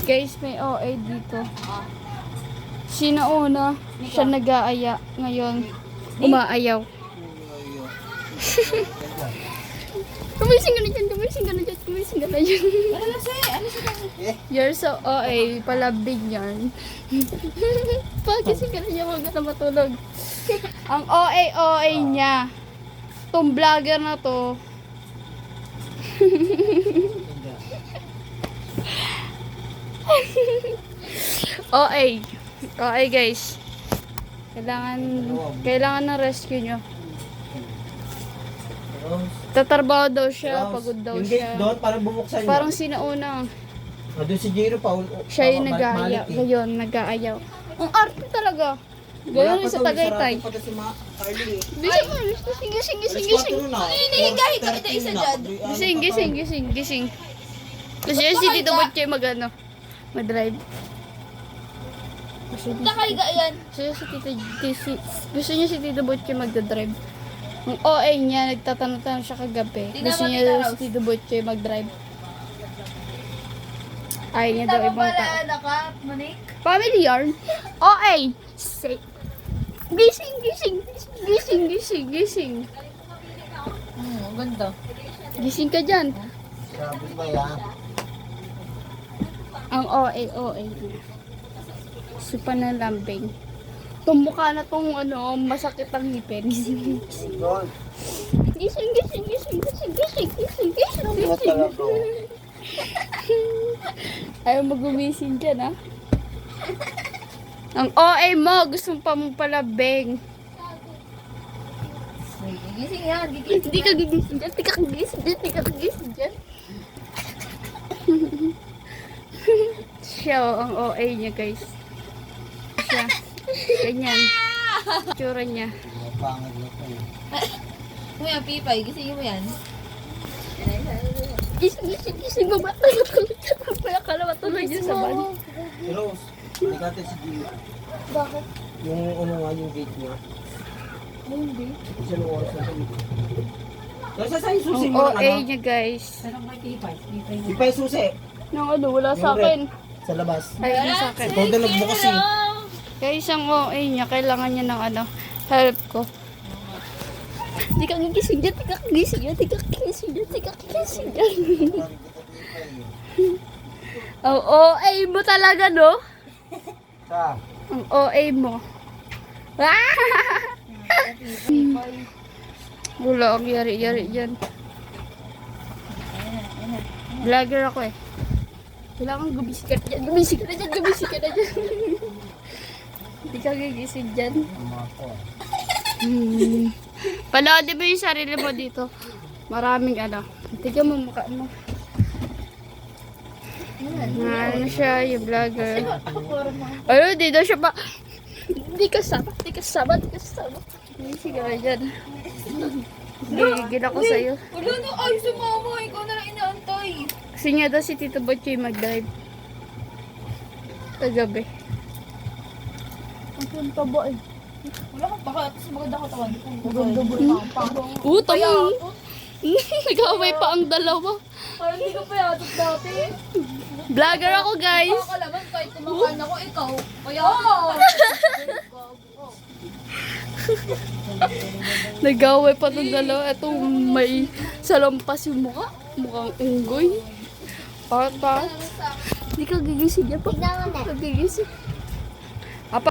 Guys, may OA dito. Sino una? Siya nag-aaya. Ngayon, umaayaw. Kumising ka na dyan, kumising ka na dyan, kumising ka na dyan. You're so OA, palabing yan. Pagising ka na dyan, huwag ka na matulog. Ang OA niya. Itong vlogger na to. OA guys. Kailangan ng rescue nyo. Tatrabaho daw siya, pagod daw yung siya. gate doon, parang bumuksan niya. Parang sinauna. Doon si Jiro pa. Siya yung nag-aayaw. Ngayon, nag-aayaw. Ang arte talaga. Gano'n sa Tagaytay. Gising. Kasi si Tito Butche mag-drive. Nakaiga yan. Gusto niya si Tito Butche mag-drive. Ang OA niya, nagtatanong-tanong siya kagabi. Gusto niya si Tito Butche mag-drive. Ayaw niya daw ibang tao. Family yarn. OA. Gising. Ang ganda. Gising ka dyan. Sabi ba yan? Ang OA. Si Panalambing. Tumukha na tong masakit ang ngipin. Gising. Ayaw mag-umising dyan, ha? Ang OA mo, gusto mo pa mong palabing. Gising yan. Hindi ka gigising dyan, hindi ka gigising dyan. Siya, ang OA niya, guys. Siya. Ganyan. Tsura niya. Pangit na pa yun. Kuya, Pipay, gisingin mo yan. Gising mo ba? Kala matulog dyan sa ban. Si Rose, natin si Jiro. Bakit? Yung gate niya. Hindi. Isa ng oras na sa gate. Kasi sa yung susi Ang mo ng OA niya, guys. Ipa yung susi. Nang wala sa akin. Sa labas. Ay, wala sa akin. Ikaw din nagbukas eh. Guys, ang OA niya, kailangan niya ng help ko. Di ka gigising dyan, Ang OA mo talaga, no? Sa? Ang OA mo. Wala akong yari-yari dyan. Vlogger ako eh. Kailangan gumising ka na dyan. Hindi ka gigising dyan. Panoodin mo yung sarili mo dito. Maraming tignan mo mukha mo. Ano siya, yung vlogger. Dito siya pa. Hindi ka sama. Gumising ka na dyan. Gigil ako sa'yo. Wala na, ay, sumama. Ikaw na lang inaantay. Kasi nga daw si Tito Butche mag-drive. Kagabi. Ang taba eh. Wala kang baka. Tapos maganda katawan. Maganda. Tama. Nag-away pa ang dalawa. Parang hindi ka pa yatot dati. Vlogger ako, guys. Kakalaman kahit kumakain ako, ikaw. Kaya Nag-away pa itong dalawa. Ito may salampas yung mukha. Mukhang unggoy. Pat. Hindi ka gigising yan. Hindi ka gigising.